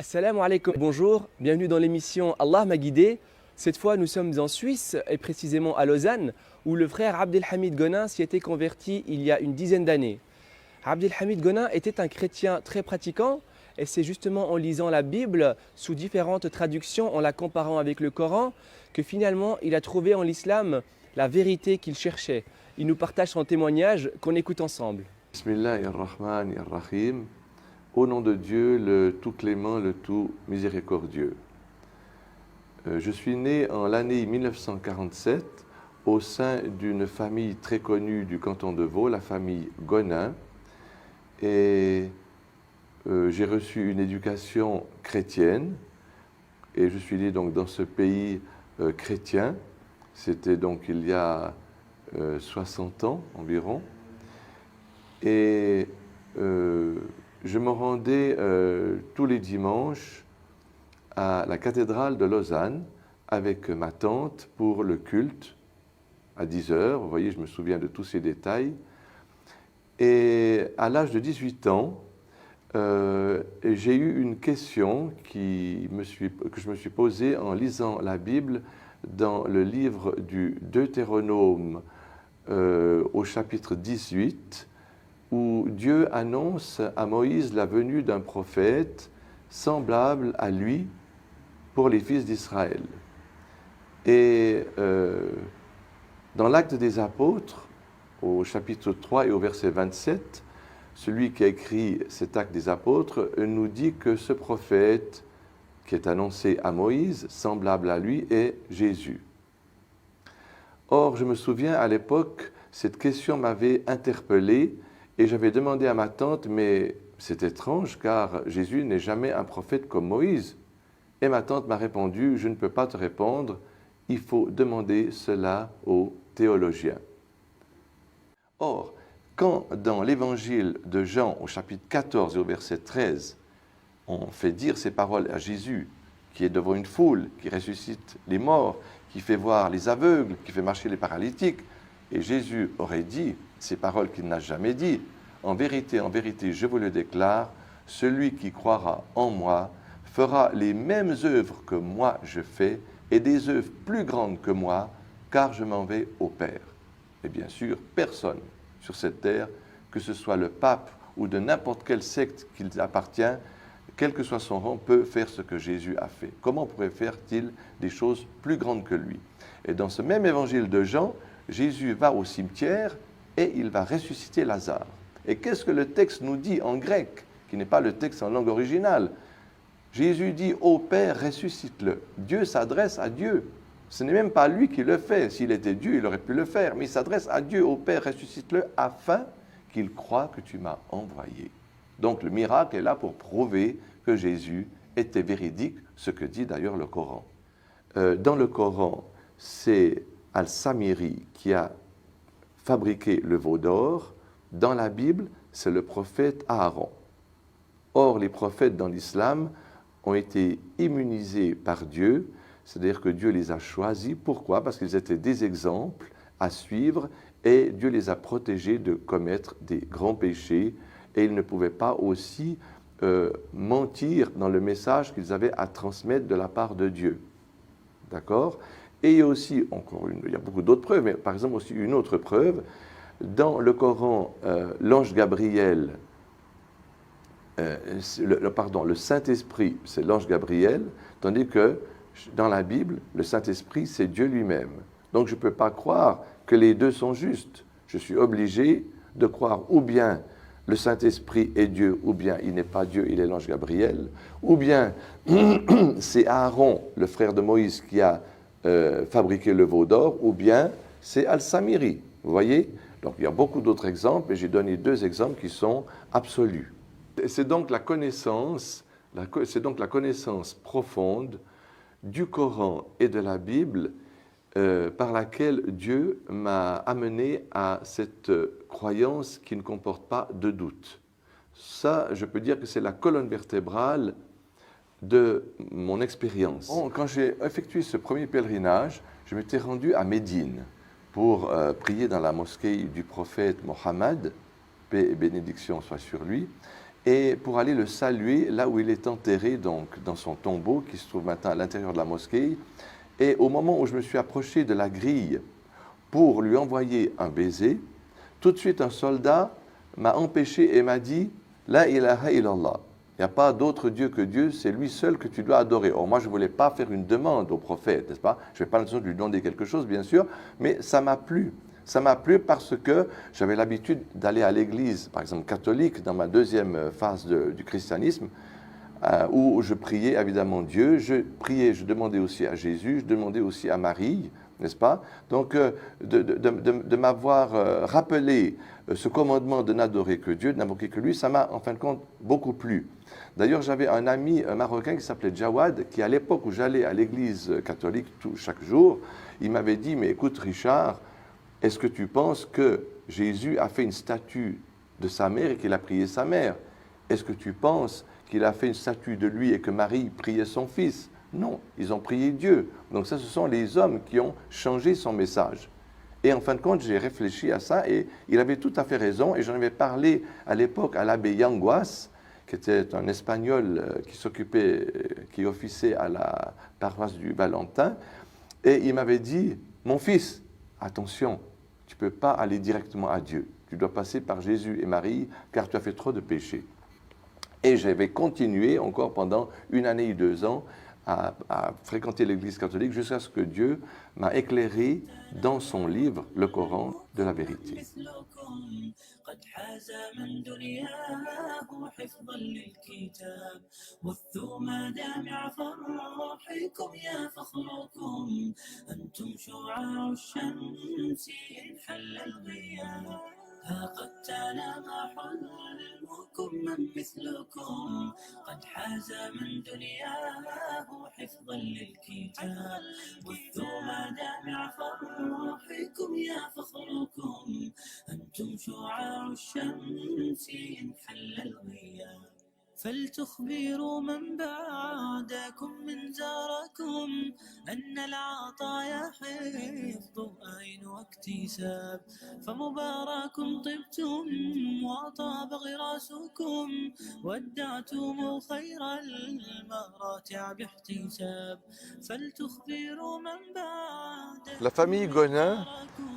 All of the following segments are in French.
Assalamu alaikum. Bonjour, bienvenue dans l'émission Allah m'a guidé. Cette fois, nous sommes en Suisse et précisément à Lausanne, où le frère Abdelhamid Gonin s'y était converti il y a une dizaine d'années. Abdelhamid Gonin était un chrétien très pratiquant et c'est justement en lisant la Bible sous différentes traductions, en la comparant avec le Coran, que finalement il a trouvé en l'islam la vérité qu'il cherchait. Il nous partage son témoignage qu'on écoute ensemble. Bismillahirrahmanirrahim. Au nom de Dieu, le tout clément, le tout miséricordieux. Je suis né en l'année 1947 au sein d'une famille très connue du canton de Vaud, la famille Gonin. Et j'ai reçu une éducation chrétienne et je suis né donc dans ce pays chrétien. C'était donc il y a 60 ans environ. Et je me rendais tous les dimanches à la cathédrale de Lausanne avec ma tante pour le culte à 10 heures. Vous voyez, je me souviens de tous ces détails. Et à l'âge de 18 ans, j'ai eu une question que je me suis posée en lisant la Bible dans le livre du Deutéronome au chapitre 18, où Dieu annonce à Moïse la venue d'un prophète semblable à lui pour les fils d'Israël. Et dans l'Acte des Apôtres, au chapitre 3 et au verset 27, celui qui a écrit cet Acte des Apôtres nous dit que ce prophète qui est annoncé à Moïse, semblable à lui, est Jésus. Or, je me souviens à l'époque, cette question m'avait interpellé. Et j'avais demandé à ma tante, mais c'est étrange car Jésus n'est jamais un prophète comme Moïse. Et ma tante m'a répondu, je ne peux pas te répondre, il faut demander cela aux théologiens. Or, quand dans l'évangile de Jean au chapitre 14 et au verset 13, on fait dire ces paroles à Jésus, qui est devant une foule, qui ressuscite les morts, qui fait voir les aveugles, qui fait marcher les paralytiques, et Jésus aurait dit ces paroles qu'il n'a jamais dites. En vérité, je vous le déclare, celui qui croira en moi fera les mêmes œuvres que moi je fais et des œuvres plus grandes que moi, car je m'en vais au Père. Et bien sûr, personne sur cette terre, que ce soit le pape ou de n'importe quelle secte qu'il appartient, quel que soit son rang, peut faire ce que Jésus a fait. Comment pourrait faire-t-il des choses plus grandes que lui? Et dans ce même évangile de Jean, Jésus va au cimetière et il va ressusciter Lazare. Et qu'est-ce que le texte nous dit en grec, qui n'est pas le texte en langue originale? Jésus dit « Ô Père, ressuscite-le ». Dieu s'adresse à Dieu. Ce n'est même pas lui qui le fait. S'il était Dieu, il aurait pu le faire. Mais il s'adresse à Dieu « Ô Père, ressuscite-le afin qu'il croie que tu m'as envoyé ». Donc le miracle est là pour prouver que Jésus était véridique, ce que dit d'ailleurs le Coran. Dans le Coran, c'est Al-Samiri qui a fabriqué le veau d'or. Dans la Bible, c'est le prophète Aaron. Or, les prophètes dans l'islam ont été immunisés par Dieu, c'est-à-dire que Dieu les a choisis. Pourquoi? Parce qu'ils étaient des exemples à suivre et Dieu les a protégés de commettre des grands péchés et ils ne pouvaient pas aussi mentir dans le message qu'ils avaient à transmettre de la part de Dieu. D'accord? Et il y a aussi, il y a beaucoup d'autres preuves, mais par exemple aussi une autre preuve. Dans le Coran, l'ange Gabriel, le Saint-Esprit, c'est l'ange Gabriel, tandis que dans la Bible, le Saint-Esprit, c'est Dieu lui-même. Donc je ne peux pas croire que les deux sont justes. Je suis obligé de croire ou bien le Saint-Esprit est Dieu, ou bien il n'est pas Dieu, il est l'ange Gabriel, ou bien c'est Aaron, le frère de Moïse, qui a fabriqué le veau d'or, ou bien c'est Al-Samiri. Vous voyez? Donc il y a beaucoup d'autres exemples, et j'ai donné deux exemples qui sont absolus. C'est donc la connaissance profonde du Coran et de la Bible par laquelle Dieu m'a amené à cette croyance qui ne comporte pas de doute. Ça, je peux dire que c'est la colonne vertébrale de mon expérience. Quand j'ai effectué ce premier pèlerinage, je m'étais rendu à Médine pour prier dans la mosquée du prophète Mohammed, paix et bénédiction soient sur lui. et pour aller le saluer là où il est enterré, donc dans son tombeau qui se trouve maintenant à l'intérieur de la mosquée. Et au moment où je me suis approché de la grille pour lui envoyer un baiser, tout de suite un soldat m'a empêché et m'a dit « La ilaha illallah ». Il n'y a pas d'autre Dieu que Dieu, c'est lui seul que tu dois adorer. Or, moi, je ne voulais pas faire une demande au prophète, n'est-ce pas? Je n'avais pas l'intention de lui demander quelque chose, bien sûr, mais ça m'a plu. Ça m'a plu parce que j'avais l'habitude d'aller à l'église, par exemple catholique, dans ma deuxième phase du christianisme, où je priais évidemment Dieu, je priais, je demandais aussi à Jésus, je demandais aussi à Marie, n'est-ce pas? Donc, de m'avoir rappelé ce commandement de n'adorer que Dieu, de n'invoquer que lui, ça m'a en fin de compte beaucoup plu. D'ailleurs, j'avais un ami marocain qui s'appelait Jawad, qui à l'époque où j'allais à l'église catholique chaque jour, il m'avait dit, mais écoute Richard, est-ce que tu penses que Jésus a fait une statue de sa mère et qu'il a prié sa mère? Est-ce que tu penses qu'il a fait une statue de lui et que Marie priait son fils? Non, ils ont prié Dieu. Donc ça, ce sont les hommes qui ont changé son message. Et en fin de compte, j'ai réfléchi à ça et il avait tout à fait raison. Et j'en avais parlé à l'époque à l'abbé Yanguas, qui était un Espagnol qui officiait à la paroisse du Valentin. Et il m'avait dit, mon fils, attention, tu ne peux pas aller directement à Dieu. Tu dois passer par Jésus et Marie, car tu as fait trop de péchés. Et j'avais continué encore pendant 1 année et 2 ans à fréquenter l'église catholique jusqu'à ce que Dieu m'a éclairé dans son livre, le Coran, de la vérité. قد حاز من دنياه حفظا للكتاب والثوم دامع فرحكم يا فخركم أنتم شعاع الشمس إن حل الغياب ها قد تنام حلمكم من مثلكم قد حاز من دنياه حفظا للكتاب والثوم دامع فرحكم يا فخركم أنتم شعاع الشمس إن حل الغياب فلتخبروا من بعدكم من زاركم أن العطايا حفظ أين واكتساب فمبارك طبتم وطاب غراسكم ودعتم خير المراتع باحتساب فلتخبروا من بعدكم. La famille Gonin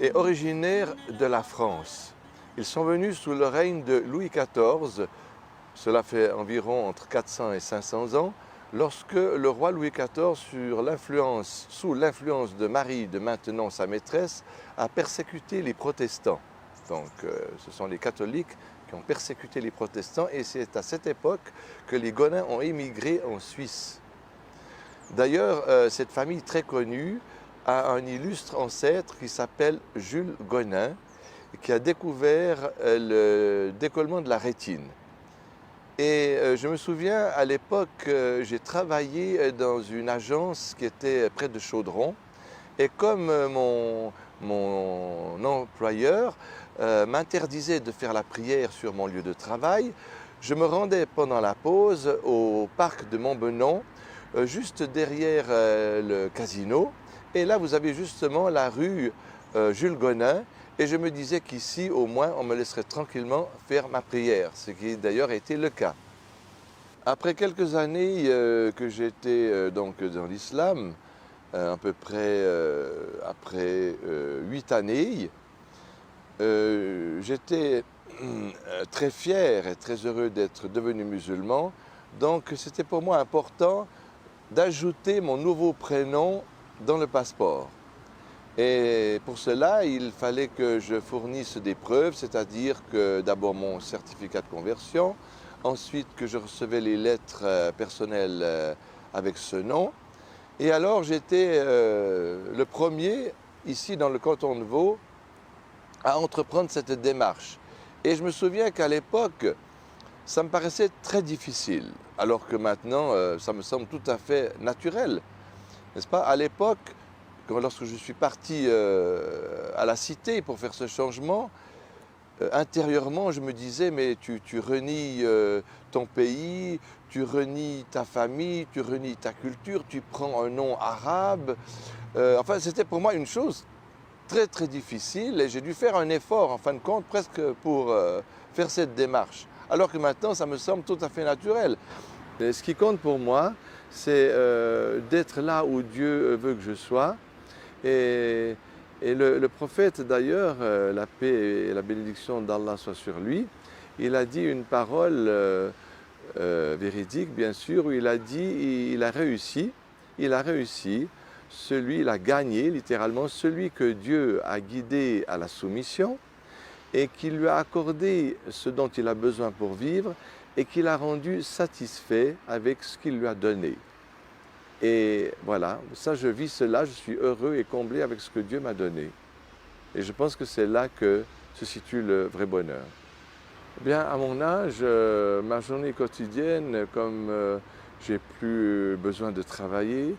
est originaire de la France. Ils sont venus sous le règne de Louis XIV. Cela fait environ entre 400 et 500 ans, lorsque le roi Louis XIV, sous l'influence de Marie, de maintenant sa maîtresse, a persécuté les protestants. Donc ce sont les catholiques qui ont persécuté les protestants et c'est à cette époque que les Gonins ont émigré en Suisse. D'ailleurs, cette famille très connue a un illustre ancêtre qui s'appelle Jules Gonin, qui a découvert le décollement de la rétine. Et je me souviens, à l'époque, j'ai travaillé dans une agence qui était près de Chaudron. Et comme mon employeur m'interdisait de faire la prière sur mon lieu de travail, je me rendais pendant la pause au parc de Montbenon, juste derrière le casino. Et là, vous avez justement la rue Jules Gonin. Et je me disais qu'ici, au moins, on me laisserait tranquillement faire ma prière, ce qui d'ailleurs a été le cas. Après quelques années que j'étais donc dans l'islam, à peu près après 8 années, j'étais très fier et très heureux d'être devenu musulman. Donc c'était pour moi important d'ajouter mon nouveau prénom dans le passeport. Et pour cela, il fallait que je fournisse des preuves, c'est-à-dire que d'abord mon certificat de conversion, ensuite que je recevais les lettres personnelles avec ce nom. Et alors j'étais le premier, ici dans le canton de Vaud, à entreprendre cette démarche. Et je me souviens qu'à l'époque, ça me paraissait très difficile, alors que maintenant, ça me semble tout à fait naturel, n'est-ce pas? À l'époque, lorsque je suis parti à la cité pour faire ce changement, intérieurement, je me disais, mais tu renies ton pays, tu renies ta famille, tu renies ta culture, tu prends un nom arabe. Enfin, c'était pour moi une chose très, très difficile et j'ai dû faire un effort, en fin de compte, presque pour faire cette démarche. alors que maintenant ça me semble tout à fait naturel. Et ce qui compte pour moi, c'est d'être là où Dieu veut que je sois. Et, et le prophète d'ailleurs, la paix et la bénédiction d'Allah soit sur lui, il a dit une parole véridique bien sûr, où il a dit il a réussi, il a gagné littéralement, celui que Dieu a guidé à la soumission et qui lui a accordé ce dont il a besoin pour vivre et qui l'a rendu satisfait avec ce qu'il lui a donné. Et voilà, ça je vis cela, je suis heureux et comblé avec ce que Dieu m'a donné. Et je pense que c'est là que se situe le vrai bonheur. Eh bien, à mon âge, ma journée quotidienne, comme j'ai plus besoin de travailler,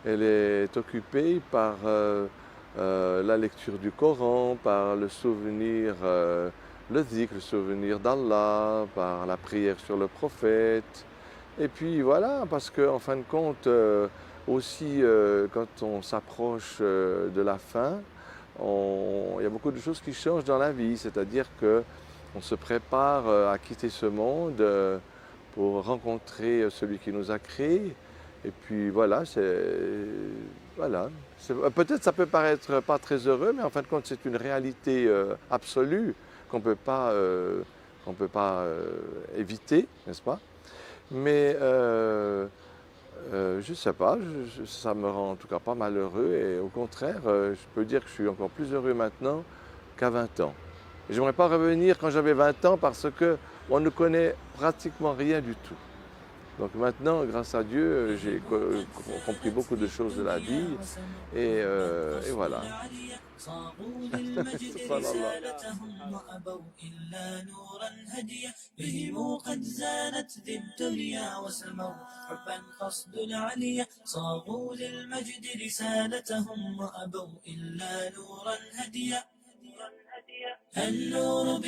elle est occupée par la lecture du Coran, par le souvenir, le dhikr, le souvenir d'Allah, par la prière sur le prophète. Et puis voilà, parce qu'en fin de compte, aussi quand on s'approche de la fin, il y a beaucoup de choses qui changent dans la vie, c'est-à-dire qu'on se prépare à quitter ce monde pour rencontrer celui qui nous a créés. Et puis voilà, voilà. Peut-être ça peut paraître pas très heureux, mais en fin de compte, c'est une réalité absolue qu'on peut pas éviter, n'est-ce pas? Mais je ne sais pas, ça me rend en tout cas pas malheureux et au contraire, je peux dire que je suis encore plus heureux maintenant qu'à 20 ans. Et j'aimerais pas revenir quand j'avais 20 ans parce qu'on ne connaît pratiquement rien du tout. Donc maintenant, grâce à Dieu, j'ai compris beaucoup de choses de la vie et voilà. صاغوا للمجد Subhanallah. رسالتهم وأبوا إلا نورا هديا بهم قد زانت ذي الدنيا وسموا حبا قصد العليا صاغوا للمجد رسالتهم وأبوا إلا نورا هديا النور